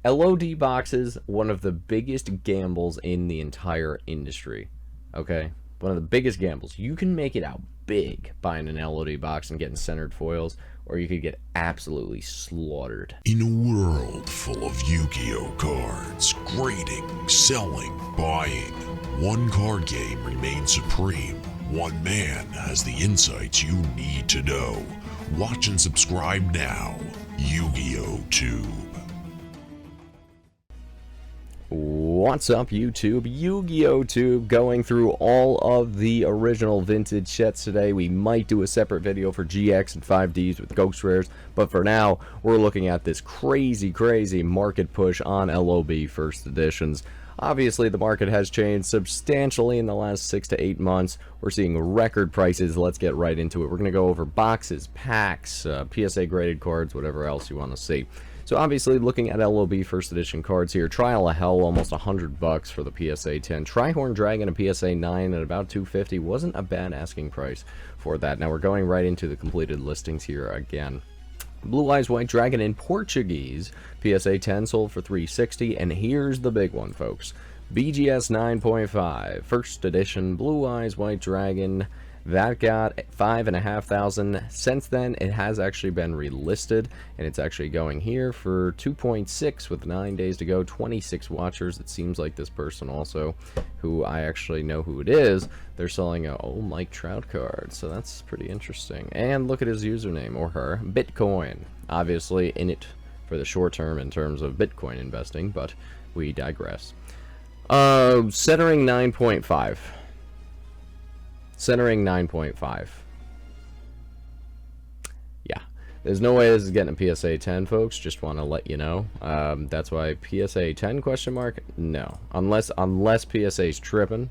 LOD boxes, one of the biggest gambles in the entire industry. Okay? One of the biggest gambles. You can make it out big buying an LOD box and getting centered foils, or you could get absolutely slaughtered. In a world full of Yu-Gi-Oh cards, grading, selling, buying, one card game remains supreme. One man has the insights you need to know. Watch and subscribe now. Yu-Gi-Oh Tube. What's up, YouTube? Yu-Gi-Oh Tube, going through all of the original vintage sets today. We might do a separate video for GX and 5Ds with Ghost Rares, but for now, we're looking at this crazy market push on LOB first editions. Obviously, the market has changed substantially in the last 6 to 8 months. We're seeing record prices. Let's get right into it. We're going to go over boxes, packs, PSA graded cards, whatever else you want to see. So obviously, looking at LOB first edition cards here, Trial of Hell, almost $100 for the PSA 10. Trihorn Dragon, a PSA 9 at about $250, wasn't a bad asking price for that. Now we're going right into the completed listings here again. Blue Eyes White Dragon in Portuguese, PSA 10 sold for $360, and here's the big one, folks. BGS 9.5, first edition Blue Eyes White Dragon. That got $5,500. Since then, it has actually been relisted, and it's actually going here for $2.6 with 9 days to go, 26 watchers. It seems like this person also, who I actually know who it is, they're selling a old Mike Trout card, so that's pretty interesting. And look at his username, or her, Bitcoin. Obviously in it for the short term in terms of Bitcoin investing, but we digress. Centering 9.5. Centering 9.5. Yeah, there's no way this is getting a PSA 10, folks. Just want to let you know. That's why PSA 10 question mark? No, unless PSA's tripping,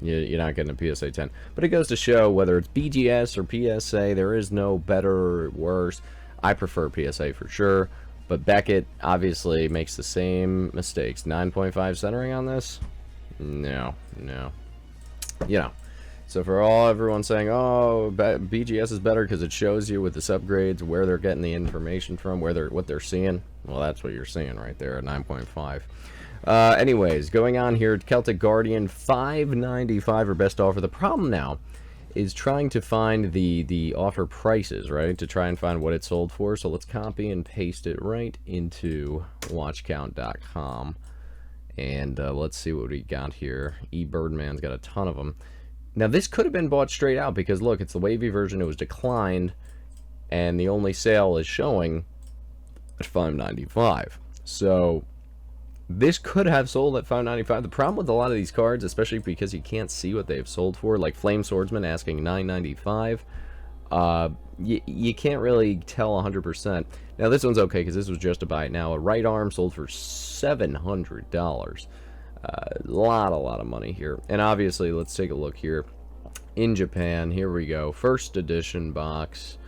you're not getting a PSA 10. But it goes to show whether it's BGS or PSA, there is no better or worse. I prefer PSA for sure, but Beckett obviously makes the same mistakes. 9.5 centering on this? No. You know. So for everyone saying, oh, BGS is better because it shows you with the subgrades where they're getting the information from, what they're seeing. Well, that's what you're seeing right there at 9.5. Anyways, going on here, Celtic Guardian, $5.95 or best offer. The problem now is trying to find the offer prices, right, to try and find what it sold for. So let's copy and paste it right into watchcount.com. And let's see what we got here. eBirdman's got a ton of them. Now, this could have been bought straight out because, look, it's the wavy version. It was declined, and the only sale is showing at $5.95. So, this could have sold at $5.95. The problem with a lot of these cards, especially because you can't see what they've sold for, like Flame Swordsman asking $9.95, you can't really tell 100%. Now, this one's okay because this was just a buy it now. A right arm sold for $700. A lot of money here. And obviously, let's take a look here. In Japan, here we go. First edition box.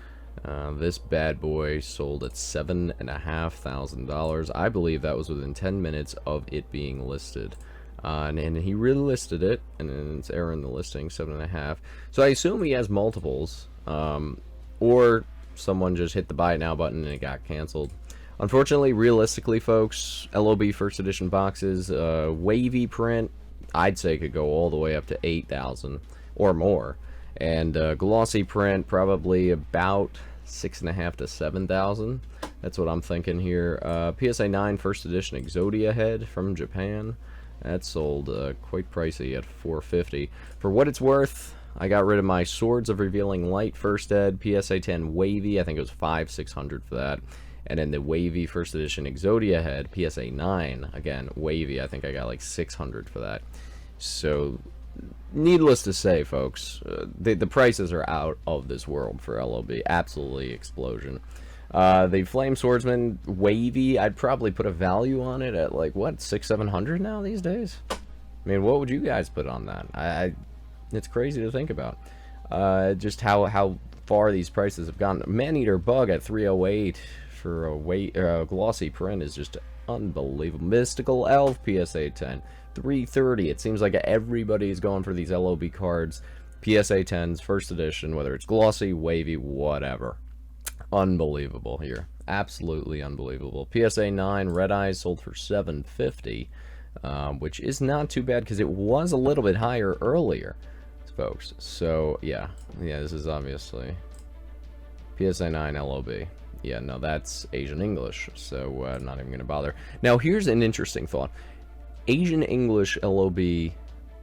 This bad boy sold at $7,500. I believe that was within 10 minutes of it being listed. And he really listed it, and then it's error in the listing, 7.5. So I assume he has multiples, or someone just hit the buy it now button and it got canceled. Unfortunately, realistically, folks, LOB first edition boxes, wavy print, I'd say could go all the way up to 8,000 or more, and glossy print probably about 6.5 to 7,000. That's what I'm thinking here. PSA 9 first edition Exodia head from Japan, that sold quite pricey at $450. For what it's worth, I got rid of my Swords of Revealing Light first ed, PSA 10 wavy. I think it was $500-600 for that. And then the wavy first edition Exodia head, PSA 9, again, wavy, I think I got like $600 for that. So, needless to say, folks, the prices are out of this world for LOB. Absolutely explosion. The Flame Swordsman wavy, I'd probably put a value on it at like, what, $600-700 now these days? I mean, what would you guys put on that? It's crazy to think about. Just how far these prices have gone. Man-Eater Bug at $308. For a glossy print is just unbelievable. Mystical Elf PSA 10, $330. It seems like everybody's going for these LOB cards, PSA 10s, first edition, whether it's glossy, wavy, whatever. Unbelievable here. Absolutely unbelievable. PSA 9 Red Eyes sold for $750, which is not too bad because it was a little bit higher earlier, folks. So yeah, this is obviously PSA 9 LOB. Yeah, no, that's Asian English, so I'm not even going to bother. Now, here's an interesting thought. Asian English LOB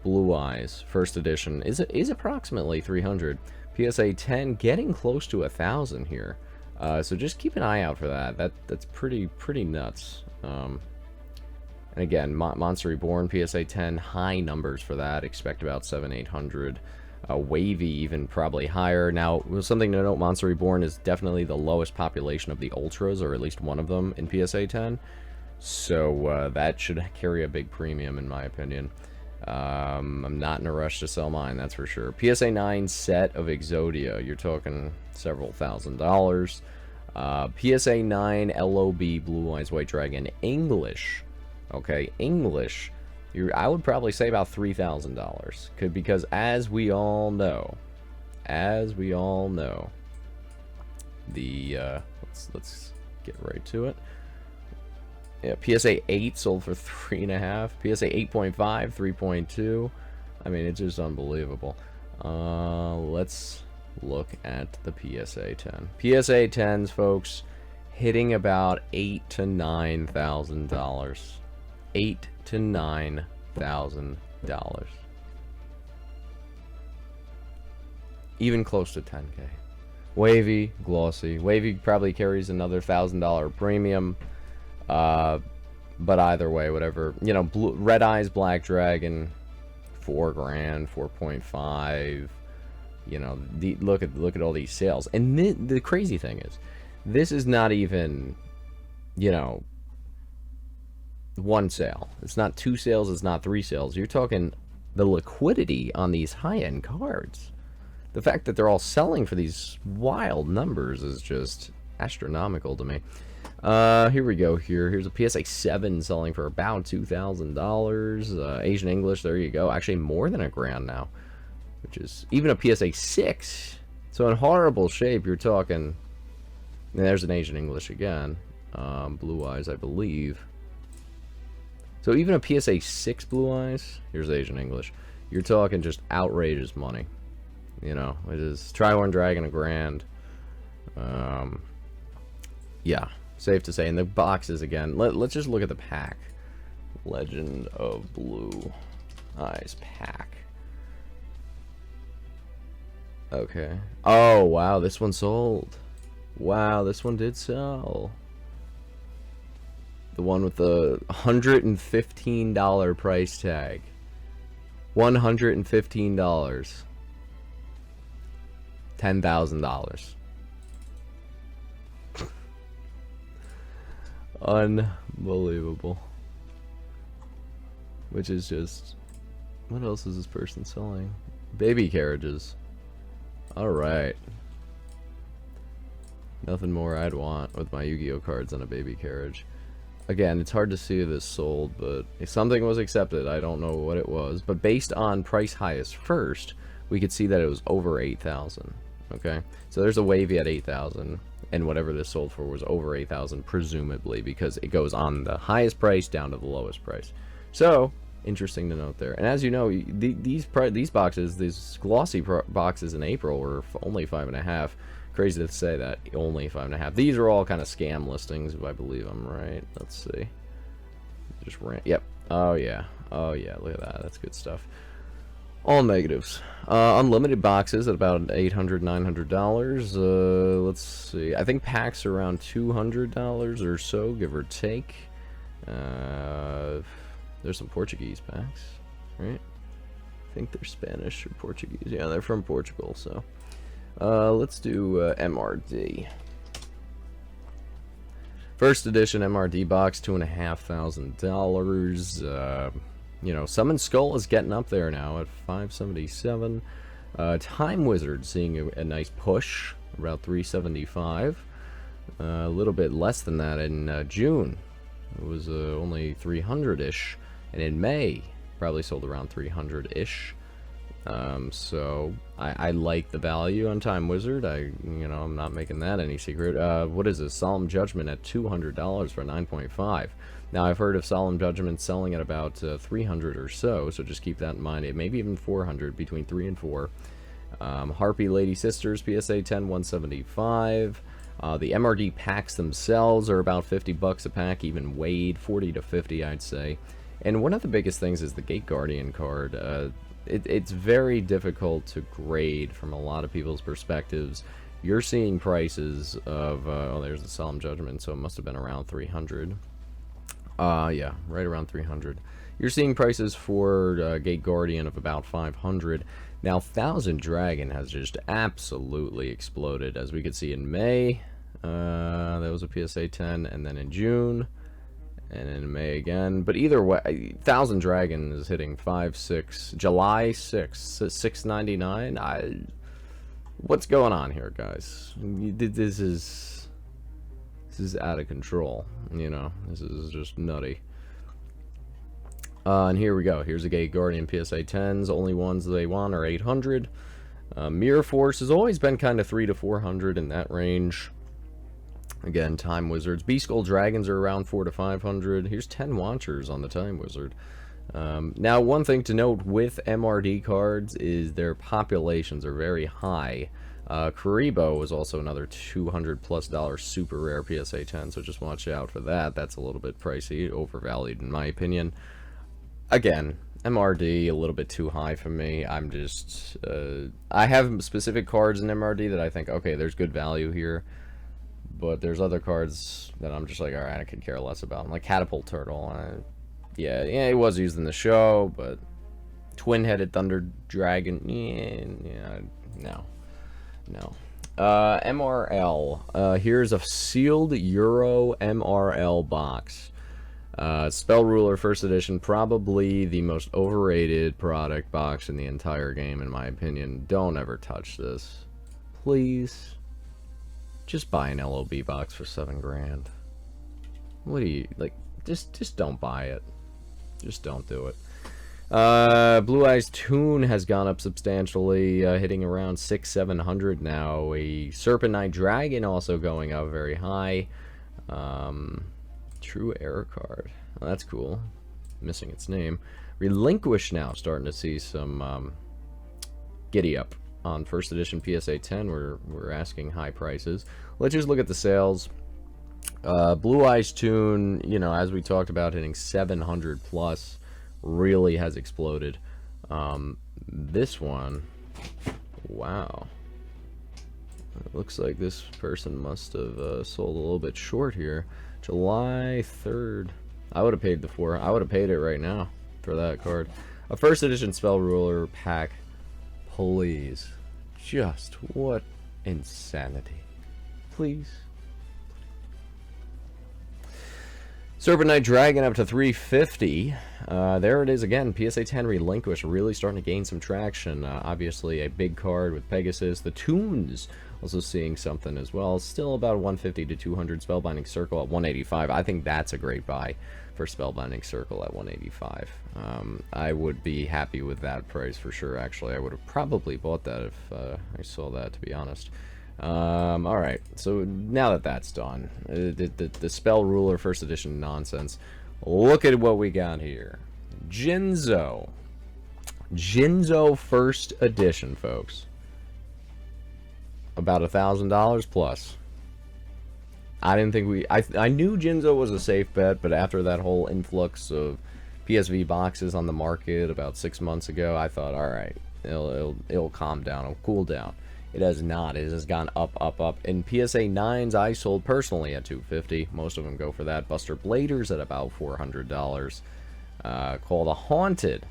Blue Eyes, first edition, is approximately 300. PSA 10 getting close to 1,000 here. So just keep an eye out for that. That's pretty nuts. And again, Monster Reborn, PSA 10, high numbers for that. Expect about 700-800. Wavy even probably higher. Now, something to note, Monster Reborn is definitely the lowest population of the Ultras, or at least one of them in PSA 10. So that should carry a big premium, in my opinion. I'm not in a rush to sell mine, that's for sure. PSA 9 set of Exodia, you're talking several $1,000s. PSA 9 LOB Blue Eyes White Dragon English. Okay, English. I would probably say about $3,000. Because as we all know, the let's get right to it. Yeah, PSA 8 sold for 3.5. PSA 8.5, 3.2. I mean, it's just unbelievable. Let's look at the PSA 10. PSA 10s, folks, hitting about $8,000 to $9,000. $8,000 to $9,000. Even close to 10K. Wavy, glossy. Wavy probably carries another $1,000 premium. But either way, whatever, you know, Red Eyes Black Dragon, $4 grand, 4.5. You know, look at all these sales. And the crazy thing is, this is not even, you know, one sale. It's not two sales. It's not three sales. You're talking the liquidity on these high-end cards. The fact that they're all selling for these wild numbers is just astronomical to me. Here we go. Here's a PSA 7 selling for about $2,000. Asian English, there you go. Actually, more than $1 grand now, which is even a PSA 6. So in horrible shape, you're talking. And there's an Asian English again. Blue Eyes, I believe. So even a PSA 6 Blue Eyes, here's Asian English. You're talking just outrageous money. You know, it is Tri-Horn Dragon, $1 grand. Yeah, safe to say. And the boxes again. Let's just look at the pack. Legend of Blue Eyes pack. Okay. Oh wow, this one sold. Wow, this one did sell. The one with the $115 price tag. $115. $10,000. Unbelievable. Which is just... What else is this person selling? Baby carriages. Alright. Nothing more I'd want with my Yu-Gi-Oh cards than a baby carriage. Again, it's hard to see this sold, but if something was accepted, I don't know what it was. But based on price highest first, we could see that it was over 8,000. Okay, so there's a wavy at 8,000, and whatever this sold for was over 8,000, presumably, because it goes on the highest price down to the lowest price. So interesting to note there. And as you know, these boxes, these glossy boxes in April were only 5.5. Crazy to say that, only 5.5. These are all kind of scam listings, if I believe I'm right. Let's see. Just ran. Yep. Oh yeah. Oh yeah. Look at that. That's good stuff. All negatives. Unlimited boxes at about $800, $900. Let's see. I think packs are around $200 or so, give or take. There's some Portuguese packs, right? I think they're Spanish or Portuguese. Yeah, they're from Portugal, so. Let's do MRD. First edition MRD box, $2,500. You know, Summon Skull is getting up there now at $577. Time Wizard seeing a nice push, about $375. A little bit less than that in June. It was only $300-ish, and in May probably sold around $300-ish. So I like the value on Time Wizard. I'm not making that any secret. What is this? Solemn Judgment at $200 for 9.5. Now I've heard of Solemn Judgment selling at about 300 or so just keep that in mind. It maybe even 400, between 3 and 4. Harpy Lady Sisters PSA 10 175. The MRD packs themselves are about 50 bucks a pack, even weighed 40 to 50, I'd say. And one of the biggest things is the Gate Guardian card. It's very difficult to grade from a lot of people's perspectives. You're seeing prices of, oh, there's the Solemn Judgment, so it must have been around 300. Yeah, right around 300. You're seeing prices for Gate Guardian of about 500. Now, Thousand Dragon has just absolutely exploded, as we could see in May. That was a PSA 10, and then in June. And in May again. But either way, Thousand Dragon is hitting 5.6. July 6th, $6.99. What's going on here, guys? This is out of control. This is just nutty. And here we go. Here's a Gate Guardian PSA 10s. Only ones they want are 800. Mirror Force has always been kind of 300 to 400 in that range. Again, Time Wizards. Beast Skull Dragons are around 400 to 500. Here's 10 Watchers on the Time Wizard. Now, one thing to note with MRD cards is their populations are very high. Karibo was also another $200+ super rare PSA 10, so just watch out for that. That's a little bit pricey, overvalued in my opinion. Again, MRD a little bit too high for me. I'm just I have specific cards in MRD that I think, okay, there's good value here. But there's other cards that I'm just like, alright, I could care less about. Like Catapult Turtle. Yeah, it was used in the show, but Twin-Headed Thunder Dragon, no. MRL. Here's a sealed Euro MRL box. Spell Ruler First Edition, probably the most overrated product box in the entire game, in my opinion. Don't ever touch this. Please. Just buy an LOB box for $7 grand. What do you like? Just don't buy it. Just don't do it. Blue Eyes Toon has gone up substantially, hitting around 600-700 now. A Serpent Knight Dragon also going up very high. True Error card. Well, that's cool. Missing its name. Relinquish now starting to see some giddy up. On First Edition PSA 10, we're asking high prices. Let's just look at the sales. Blue Eyes Toon, as we talked about, hitting 700 plus, really has exploded. This one, wow. It looks like this person must have sold a little bit short here. July 3rd. I would have paid I would have paid it right now for that card. A First Edition Spell Ruler pack. Please. Just what insanity. Please. Serpent Knight Dragon up to 350. There it is again. PSA 10 Relinquish really starting to gain some traction. Obviously a big card with Pegasus. The Toons also seeing something as well. Still about 150 to 200. Spellbinding Circle at 185. I think that's a great buy for Spellbinding Circle at 185. I would be happy with that price for sure. Actually, I would have probably bought that if I saw that, to be honest. Alright, so now that that's done, the Spell Ruler First Edition nonsense, look at what we got here. Jinzo. Jinzo First Edition, folks. About $1,000 plus. I didn't think I knew Jinzo was a safe bet, but after that whole influx of PSV boxes on the market about 6 months ago, I thought, alright, it'll calm down, it'll cool down. It has not. It has gone up, up, up. And PSA 9s I sold personally at $250. Most of them go for that. Buster Bladers at about $400. Call the Haunted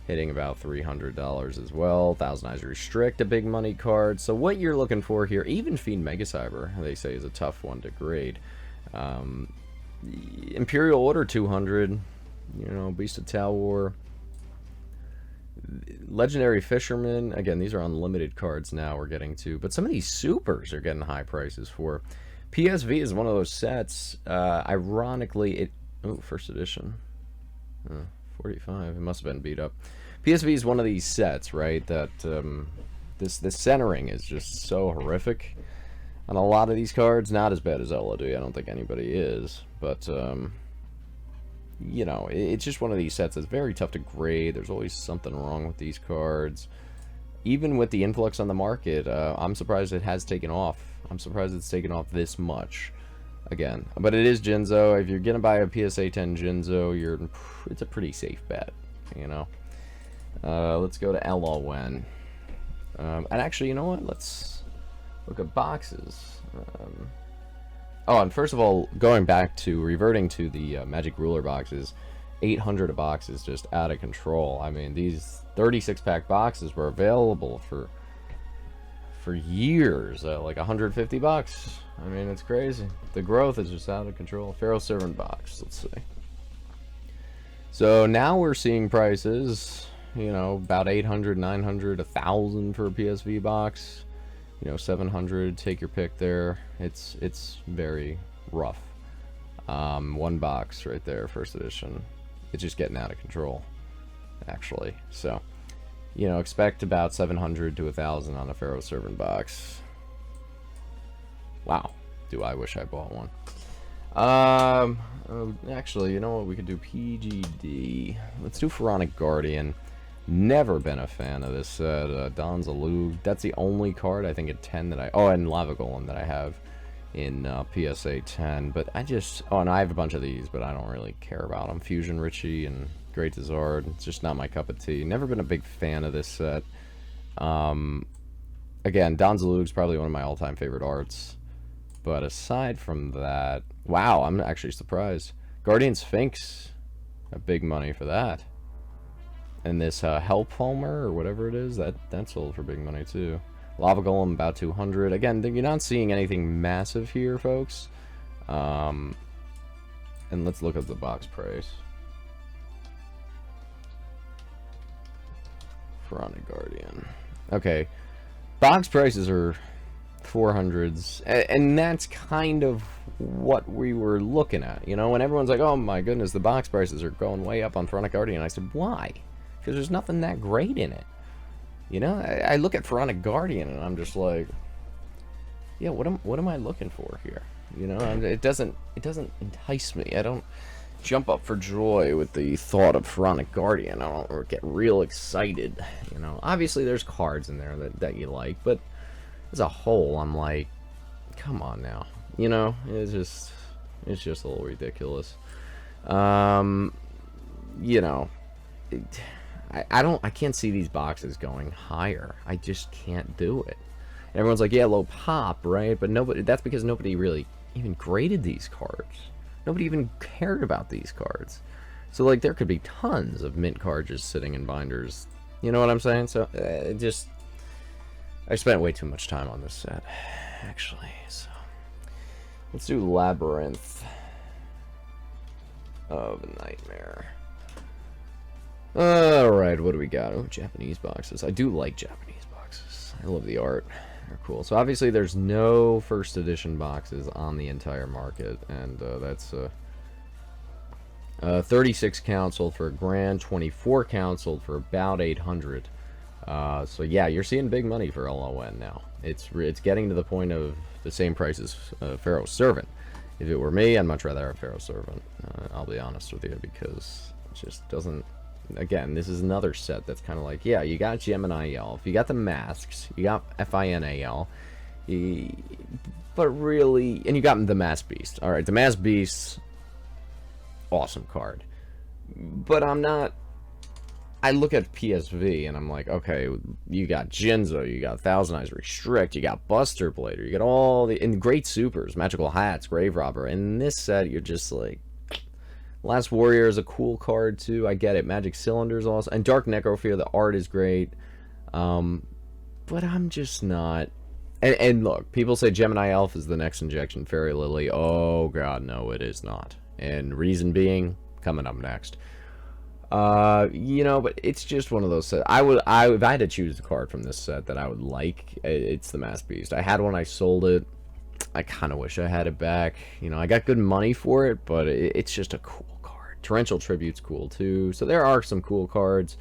hitting about $300 as well. Thousand Eyes Restrict, a big money card. So what you're looking for here, even Fiend Mega Cyber, they say, is a tough one to grade. Imperial Order 200. Beast of Talwar. Legendary Fisherman, again, these are unlimited cards now we're getting to, but some of these supers are getting high prices for. PSV is one of those sets, ironically, First Edition, 45. It must have been beat up. PSV is one of these sets, right, that this centering is just so horrific on a lot of these cards. Not as bad as LOD, I don't think anybody is, but you know, it's just one of these sets that's very tough to grade. There's always something wrong with these cards. Even with the influx on the market, I'm surprised it has taken off. I'm surprised it's taken off this much. Again, but it is Jinzo. If you're gonna buy a PSA 10 Jinzo, it's a pretty safe bet, you know. Let's go to LON. And actually, you know what? Let's look at boxes. Oh, and first of all, reverting to the Magic Ruler boxes, 800 a box is just out of control. I mean, these 36-pack boxes were available for years, like 150 bucks. I mean, it's crazy. The growth is just out of control. Pharaoh Servant box, let's see. So now we're seeing prices, you know, about 800, 900, 1,000 for a PSV box. You know, 700, take your pick there. It's very rough. One box right there, first edition. It's just getting out of control, actually. So, you know, expect about 700 to 1,000 on a Pharaoh Servant box. Wow, do I wish I bought one. Actually, you know what? We could do PGD. Let's do Pharaonic Guardian. Never been a fan of this set. Donzalug. That's the only card I think at 10 that I... Oh, and Lava Golem that I have in PSA 10. But I just... Oh, and I have a bunch of these, but I don't really care about them. Fusion Richie and Great Dizard. It's just not my cup of tea. Never been a big fan of this set. Again, Donzalug's probably one of my all-time favorite arts. But aside from that... Wow, I'm actually surprised. Guardian Sphinx. A big money for that. And this Hellpalmer, or whatever it is, that sold for big money too. Lava Golem, about 200. Again, you're not seeing anything massive here, folks. And let's look at the box price. Pharaonic Guardian. Okay. Box prices are 400s. And that's kind of what we were looking at. You know, when everyone's like, oh my goodness, the box prices are going way up on Pharaonic Guardian. I said, why? Because there's nothing that great in it. You know, I look at Pharaonic Guardian and I'm just like, yeah, what am I looking for here? You know, it doesn't entice me. I don't jump up for joy with the thought of Pharaonic Guardian. I don't get real excited. You know, obviously there's cards in there that you like, but as a whole, I'm like, come on now. You know, it's just a little ridiculous. You know. I can't see these boxes going higher. I just can't do it. And everyone's like, yeah, low pop, right? But nobody. That's because nobody really even graded these cards. Nobody even cared about these cards. So like, there could be tons of mint cards just sitting in binders. You know what I'm saying? So I spent way too much time on this set, actually. So let's do Labyrinth of Nightmare. Alright, what do we got? Oh, Japanese boxes. I do like Japanese boxes. I love the art. They're cool. So obviously there's no first edition boxes on the entire market, and that's 36 count sold for a grand, 24 count sold for about 800. So yeah, you're seeing big money for LON now. It's getting to the point of the same price as Pharaoh Servant. If it were me, I'd much rather have Pharaoh Servant. I'll be honest with you, because it just doesn't... Again, this is another set that's kind of like, yeah, you got Gemini Elf, you got the masks, you got FINAL, but really, and you got the Mass Beast. All right, the Mass Beast, awesome card, but I'm not. I look at PSV and I'm like, okay, you got Jinzo, you got Thousand Eyes Restrict, you got Buster Blader, you got all the great supers, Magical Hats, Grave Robber. In this set, you're just like. Last Warrior is a cool card too. I get it. Magic Cylinders also, and Dark Necrofear. The art is great, but I'm just not. And look, people say Gemini Elf is the next injection Fairy Lily. Oh god, no, it is not. And reason being, coming up next. You know, but it's just one of those sets. If I had to choose a card from this set that I would like, it's the Mass Beast. I had one, I sold it. I kind of wish I had it back. You know, I got good money for it, but it's just a cool card. Torrential Tribute's cool too. So there are some cool cards.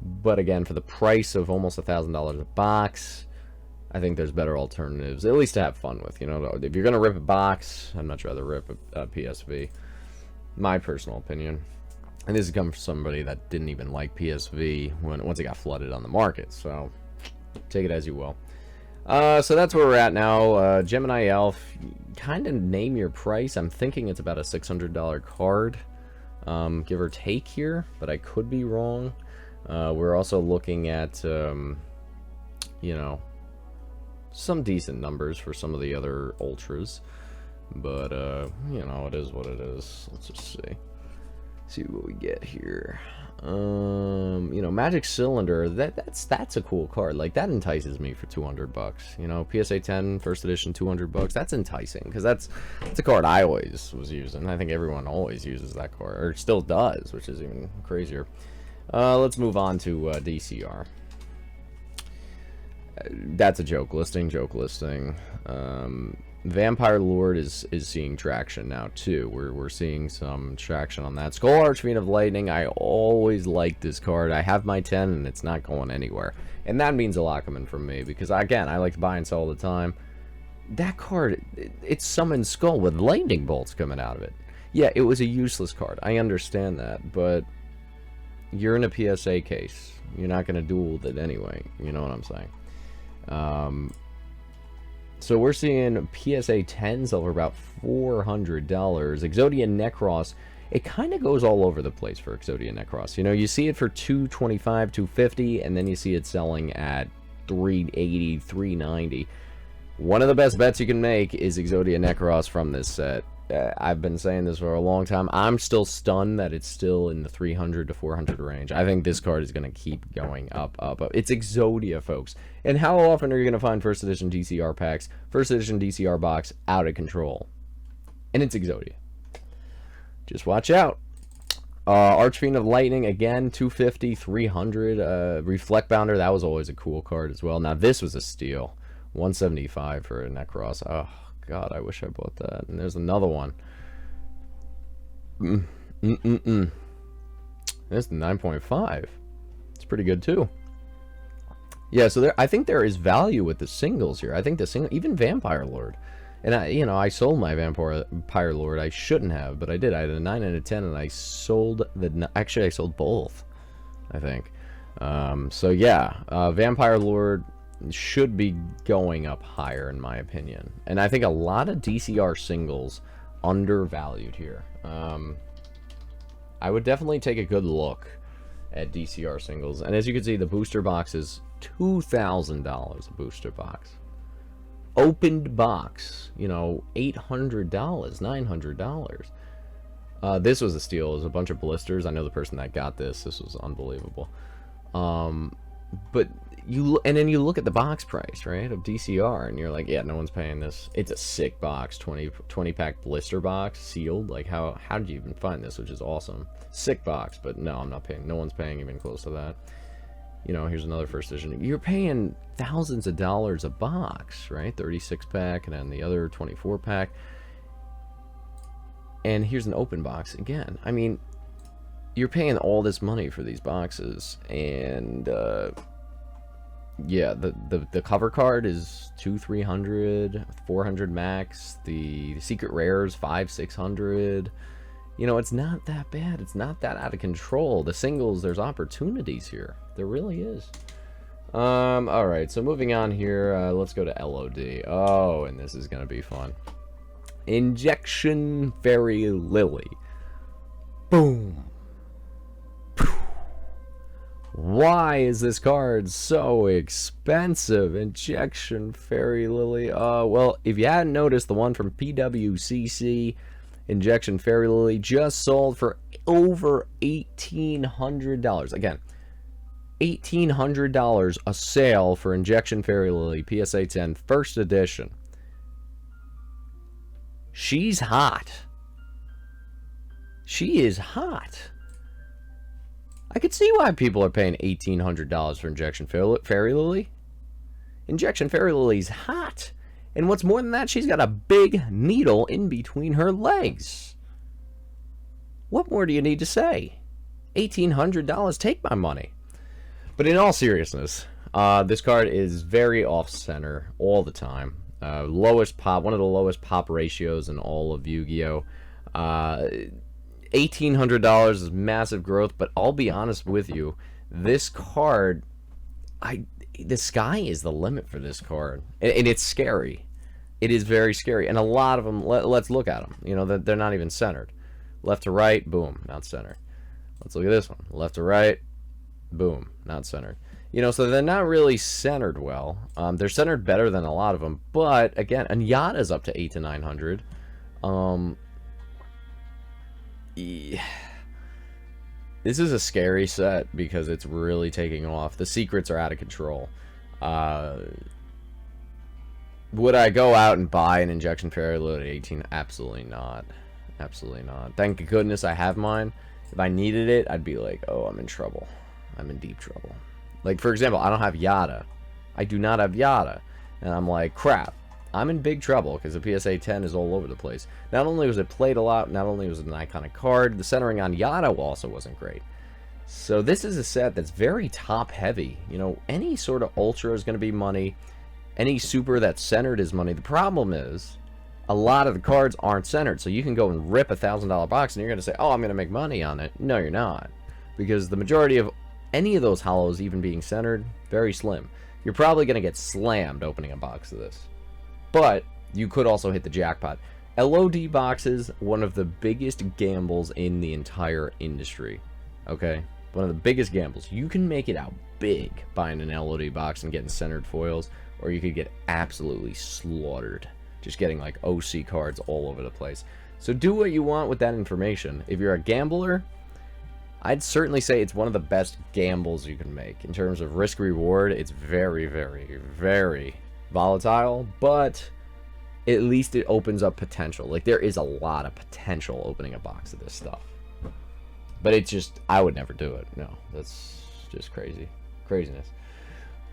But again, for the price of almost $1,000 a box, I think there's better alternatives, at least to have fun with. You know, if you're going to rip a box, I'd much rather rip a PSV. My personal opinion. And this is coming from somebody that didn't even like PSV once it got flooded on the market. So, take it as you will. So that's where we're at now. Gemini Elf, kind of name your price. I'm thinking it's about a $600 card, give or take here, but I could be wrong. We're also looking at, you know, some decent numbers for some of the other ultras, but you know, it is what it is. Let's just see what we get here. You know, Magic Cylinder, that's a cool card. Like, that entices me for $200. You know, PSA 10 first edition, $200. That's enticing, because that's a card I always was using. I think everyone always uses that card, or still does, which is even crazier. Let's move on to DCR. That's a joke listing. Vampire Lord is seeing traction now too. We're seeing some traction on that. Skull Archfiend of Lightning, I always like this card. I have my 10 and it's not going anywhere. And that means a lot coming from me, because again, I like to buy and sell all the time. That card, it summons Skull with lightning bolts coming out of it. Yeah, it was a useless card. I understand that, but you're in a PSA case. You're not going to duel with it anyway. You know what I'm saying? So we're seeing PSA 10s over about $400. Exodia Necross, it kind of goes all over the place for Exodia Necross. You know, you see it for $225, $250, and then you see it selling at $380, $390. One of the best bets you can make is Exodia Necross from this set. I've been saying this for a long time. I'm still stunned that it's still in the 300 to 400 range. I think this card is going to keep going up. It's Exodia, folks. And how often are you going to find first edition DCR packs, first edition DCR box out of control? And it's Exodia. Just watch out. Archfiend of Lightning, again, 250, 300. Reflect Bounder, that was always a cool card as well. Now, this was a steal. 175 for a Necross. Oh, God, I wish I bought that. And there's another one. There's the 9.5. It's pretty good, too. Yeah, so I think there is value with the singles here. I think the single, even Vampire Lord. And I sold my Vampire Lord. I shouldn't have, but I did. I had a 9 and a 10, and I sold actually, I sold both, I think. So yeah, Vampire Lord should be going up higher, in my opinion. And I think a lot of DCR singles undervalued here. I would definitely take a good look at DCR singles. And as you can see, the booster box is $2,000 a booster box. Opened box, you know, $800, $900. This was a steal. It was a bunch of blisters. I know the person that got this. This was unbelievable. But then you look at the box price, right, of DCR, and you're like, yeah, no one's paying this. It's a sick box, 20 pack blister box, sealed. Like, how did you even find this? Which is awesome. Sick box, but no, I'm not paying. No one's paying even close to that. You know, here's another first edition. You're paying thousands of dollars a box, right? 36 pack, and then the other 24 pack. And here's an open box again. I mean, you're paying all this money for these boxes, and yeah, the cover card is $200, $300, $400 max. The secret rares $500, $600. You know, it's not that bad. It's not that out of control. The singles, there's opportunities here. There really is. All right, so moving on here, let's go to LOD. Oh, and this is gonna be fun. Injection Fairy Lily. Boom. Why is this card so expensive? Injection Fairy Lily. Well, if you hadn't noticed, the one from PWCC, Injection Fairy Lily, just sold for over $1,800. Again, $1,800 a sale for Injection Fairy Lily, PSA 10, first edition. She's hot. She is hot. I could see why people are paying $1,800 for Injection Fairy Lily. Injection Fairy Lily's hot. And what's more than that, she's got a big needle in between her legs. What more do you need to say? $1,800, take my money. But in all seriousness, this card is very off-center all the time. Lowest pop, one of the lowest pop ratios in all of Yu-Gi-Oh! $1,800 is massive growth, but I'll be honest with you, this card, the sky is the limit for this card, and it's scary. It is very scary, and a lot of them, let's look at them, you know, they're not even centered. Left to right, boom, not centered. Let's look at this one. Left to right, boom, not centered. You know, so they're not really centered well. They're centered better than a lot of them, but again, Anyata's up to 800 to 900. Yeah. This is a scary set because it's really taking off. The secrets are out of control. Would I go out and buy an injection fairy load at 18? Absolutely not. Absolutely not. Thank goodness I have mine. If I needed it, I'd be like, oh, I'm in trouble. I'm in deep trouble. Like, for example, I don't have Yada. I do not have Yada. And I'm like, crap. I'm in big trouble because the PSA 10 is all over the place. Not only was it played a lot, not only was it an iconic card, the centering on Yada also wasn't great. So this is a set that's very top heavy. You know, any sort of ultra is going to be money. Any super that's centered is money. The problem is, a lot of the cards aren't centered. So you can go and rip a $1,000 box and you're going to say, oh, I'm going to make money on it. No, you're not. Because the majority of any of those hollows even being centered, very slim. You're probably going to get slammed opening a box of this. But you could also hit the jackpot. LOD boxes, one of the biggest gambles in the entire industry. Okay? One of the biggest gambles. You can make it out big buying an LOD box and getting centered foils, or you could get absolutely slaughtered just getting like OC cards all over the place. So do what you want with that information. If you're a gambler, I'd certainly say it's one of the best gambles you can make. In terms of risk reward, it's very, very, very volatile, but at least it opens up potential. Like, there is a lot of potential opening a box of this stuff. But it's just, I would never do it. No, that's just crazy. Craziness.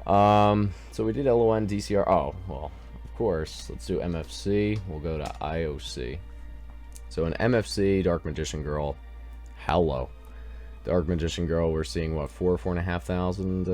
So we did LON, DCR. Oh, well, of course. Let's do MFC. We'll go to IOC. So in MFC, Dark Magician Girl, hello. Dark Magician Girl, we're seeing what, 4,500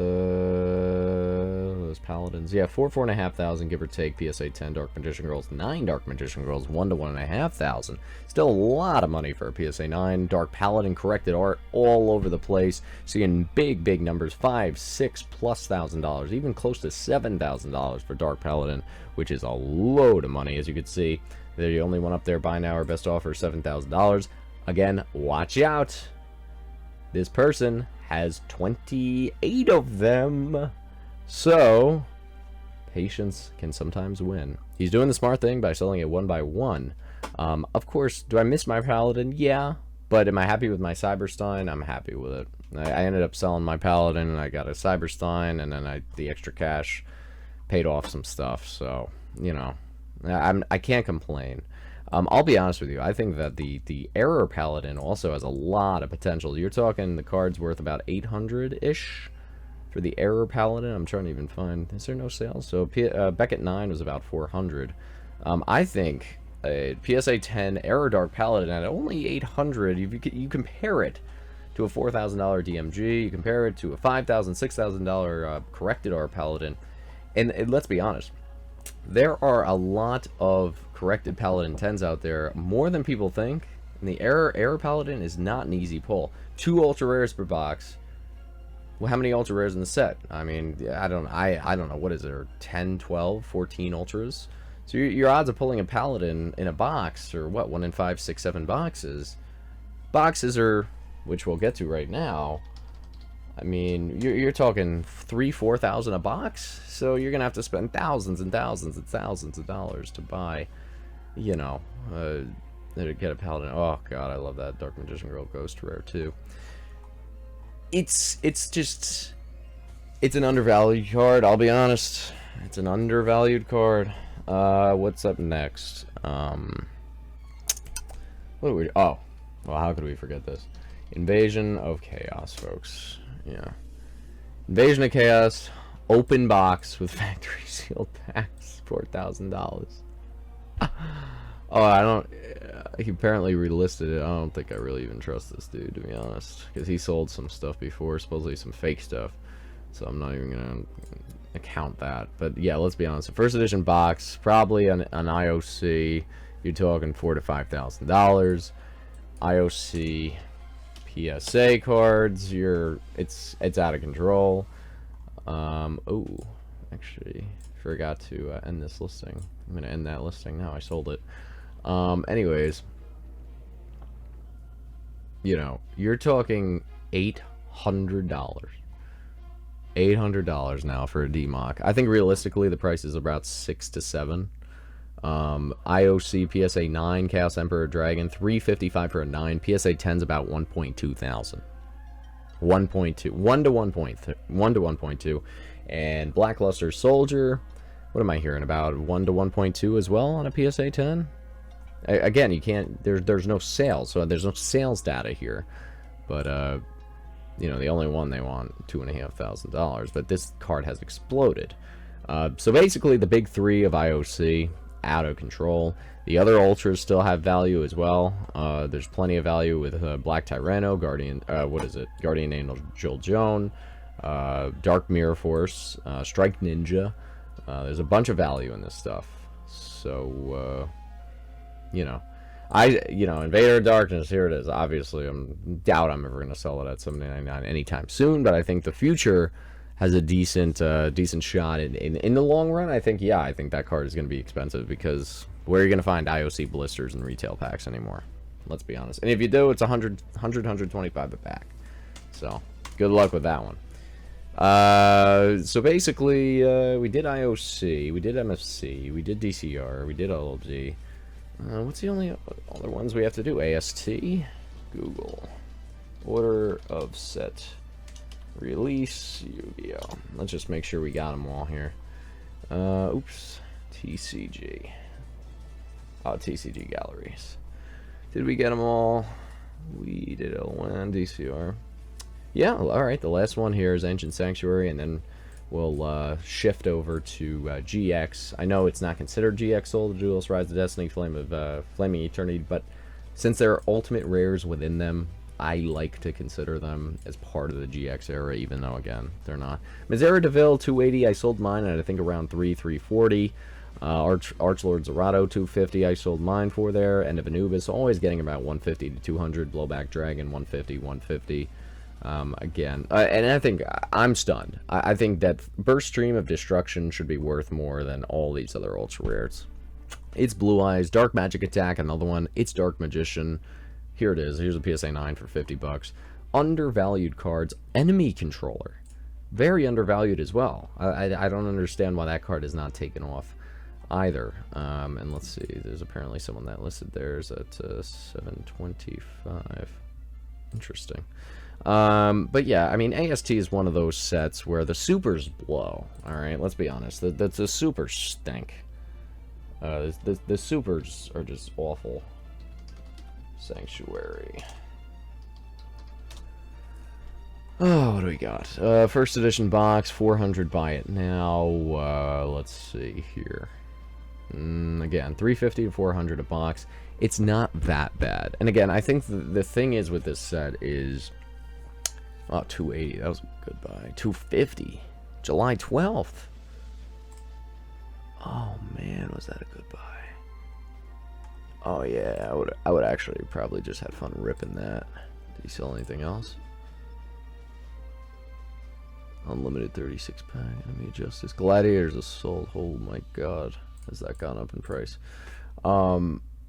those paladins. Yeah, 4,500 give or take. PSA 10 Dark Magician Girls, 9 Dark Magician Girls, 1 to 1,500. Still a lot of money for a PSA 9. Dark Paladin corrected art all over the place. Seeing big numbers, $5,000, $6,000+, even close to $7,000 for Dark Paladin, which is a load of money. As you can see, they're the only one up there. Buy now or best offer, $7,000. Again, watch out. This person has 28 of them. So, patience can sometimes win. He's doing the smart thing by selling it one by one. Of course, do I miss my Paladin? Yeah. But am I happy with my Cyberstein? I'm happy with it. I ended up selling my Paladin, and I got a Cyberstein, and then the extra cash paid off some stuff. So, you know, I can't complain. I'll be honest with you. I think that the Error Paladin also has a lot of potential. You're talking the card's worth about 800-ish for the Error Paladin. I'm trying to even find... Is there no sales? So Beckett 9 was about 400. I think a PSA 10 Error Dark Paladin at only 800, you compare it to a $4,000 DMG, you compare it to a $5,000, $6,000 corrected art Paladin, and let's be honest, there are a lot of corrected Paladin 10s out there, more than people think, and the Error Paladin is not an easy pull. 2 ultra rares per box. Well, how many ultra rares in the set? I mean, I don't know, what is there, 10, 12, 14 ultras? So your odds of pulling a Paladin in a box are what, 1 in 5, 6, 7 boxes. Boxes are, which we'll get to right now, I mean, you're talking 3,000-4,000 a box, so you're gonna have to spend thousands and thousands and thousands of dollars to buy, you know, to get a Paladin. Oh god, I love that Dark Magician Girl Ghost Rare too. It's just, it's an undervalued card. I'll be honest, it's an undervalued card. What's up next? What do we? Oh, well, how could we forget this? Invasion of Chaos, folks. Yeah. Invasion of Chaos, open box with factory sealed packs, $4,000. Oh, I don't. He apparently relisted it. I don't think I really even trust this dude, to be honest, because he sold some stuff before, supposedly some fake stuff. So I'm not even gonna account that. But yeah, let's be honest. The first edition box, probably an IOC. You're talking $4,000 to $5,000. IOC PSA cards. It's out of control. Oh, actually, forgot to end this listing. I'm gonna end that listing now. I sold it. Anyways, you know, you're talking $800. $800 now for a DMOC. I think realistically the price is about 6 to 7. IOC PSA 9 Chaos Emperor Dragon, $355 for a 9. PSA 10's about 1.2 thousand. 1.2, 1 to 1.2, and Blackluster Soldier. What am I hearing about? 1 to 1.2 as well on a PSA 10. Again, you can't. There's no sales, so there's no sales data here. But you know, the only one they want $2,500. But this card has exploded. So basically, the big three of IOC out of control. The other ultras still have value as well. There's plenty of value with Black Tyranno, Guardian. What is it? Guardian Angel Joan, Dark Mirror Force, Strike Ninja. There's a bunch of value in this stuff. So you know, Invader of Darkness, here it is. Obviously, doubt I'm ever going to sell it at $7.99 anytime soon, but I think the future has a decent shot in the long run. I think that card is going to be expensive, because where are you going to find IOC blisters and retail packs anymore? Let's be honest. And if you do, it's 125 a pack. So good luck with that one. So basically, we did IOC, we did MFC, we did DCR, we did LOB. What's the only other ones we have to do? AST, Google, order of set, release, Yu-Gi-Oh. Let's just make sure we got them all here. Oops, TCG. Oh, TCG galleries. Did we get them all? We did L1, DCR. Yeah, alright, the last one here is Ancient Sanctuary, and then we'll shift over to GX. I know it's not considered GX Soul, the Duelist, Rise of Destiny, Flaming Eternity, but since there are ultimate rares within them, I like to consider them as part of the GX era, even though, again, they're not. Misera DeVille, 280, I sold mine at I think around 340. Archlord Zerato, 250, I sold mine for there. End of Anubis, always getting about 150 to 200. Blowback Dragon, 150, 150. Again, and I think I'm stunned. I think that Burst Stream of Destruction should be worth more than all these other ultra rares. It's Blue Eyes, Dark Magic Attack, another one. It's Dark Magician. Here it is. Here's a PSA 9 for $50. Undervalued cards. Enemy Controller, very undervalued as well. I don't understand why that card is not taken off either. And let's see. There's apparently someone that listed theirs at $725. Interesting. But yeah, I mean, AST is one of those sets where the supers blow. Alright, let's be honest. The supers stink. The supers are just awful. Sanctuary. Oh, what do we got? First edition box, 400, buy it now. Let's see here. Again, 350 to 400 a box. It's not that bad. And again, I think the thing is with this set is... Oh, 280. That was a good buy. 250. July 12th. Oh, man, was that a good buy? Oh, yeah. I would actually probably just had fun ripping that. Did he sell anything else? Unlimited 36 pack. Enemy Justice. Gladiators Assault. Oh, my God. Has that gone up in price?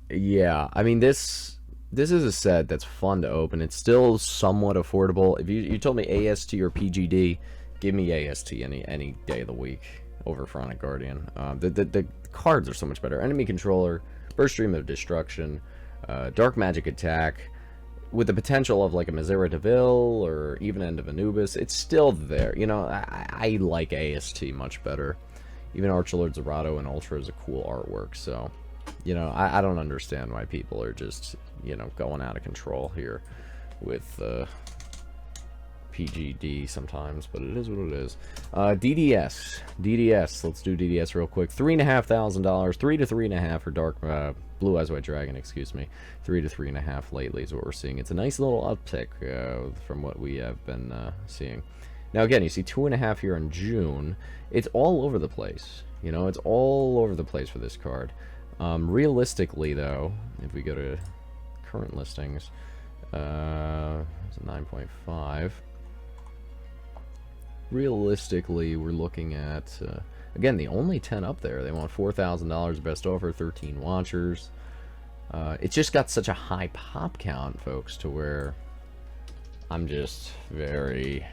Yeah. I mean, this is a set that's fun to open. It's still somewhat affordable. If you told me AST or PGD, give me AST any day of the week over Chronic Guardian. The cards are so much better. Enemy Controller, Burst Stream of Destruction, Dark Magic Attack, with the potential of like a Misera DeVille or even End of Anubis. It's still there. You know, I like AST much better. Even Archlord Zerato and Ultra is a cool artwork. So, you know, I don't understand why people are just, you know, going out of control here with PGD sometimes, but it is what it is. DDS. Let's do DDS real quick. $3,500, 3 to 3.5 for Dark Blue Eyes White Dragon. Excuse me, 3 to 3.5 lately is what we're seeing. It's a nice little uptick from what we have been seeing. Now again, you see 2.5 here in June. It's all over the place. You know, it's all over the place for this card. Realistically, though, if we go to current listings, it's a 9.5. Realistically, we're looking at, again, the only 10 up there. They want $4,000 best offer, 13 watchers. It's just got such a high pop count, folks, to where I'm just very,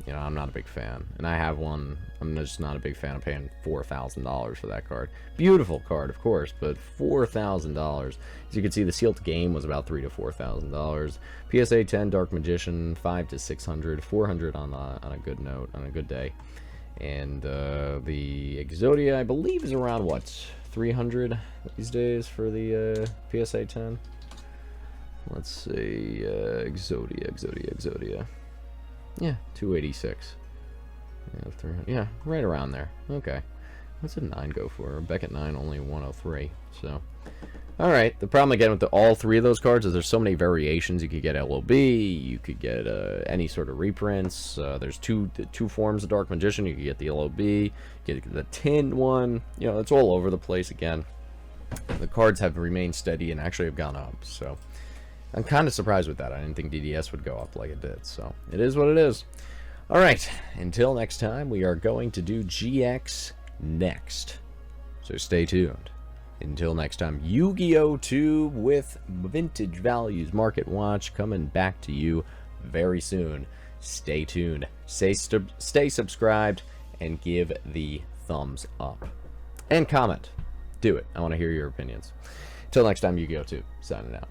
you know, I'm not a big fan. And I have one. I'm just not a big fan of paying $4,000 for that card. Beautiful card, of course, but $4,000. As you can see, the sealed game was about $3,000 to $4,000. PSA 10 Dark Magician, 500 to 600, 400 on a good note, on a good day. And the Exodia, I believe, is around what, 300 these days for the PSA 10. Let's see, Exodia. Yeah, 286. Yeah, 300. Yeah, right around there. Okay. What's a 9 go for? Beckett 9 only 103. So, all right. The problem again with all three of those cards is there's so many variations. You could get LOB. You could get any sort of reprints. There's two forms of Dark Magician. You could get the LOB. Get the tin one. You know, it's all over the place again. The cards have remained steady and actually have gone up. So, I'm kind of surprised with that. I didn't think DDS would go up like it did. So, it is what it is. All right. Until next time, we are going to do GX next. So, stay tuned. Until next time, Yu-Gi-Oh! 2 with Vintage Values Market Watch coming back to you very soon. Stay tuned. Stay subscribed and give the thumbs up. And comment. Do it. I want to hear your opinions. Until next time, Yu-Gi-Oh! 2 signing out.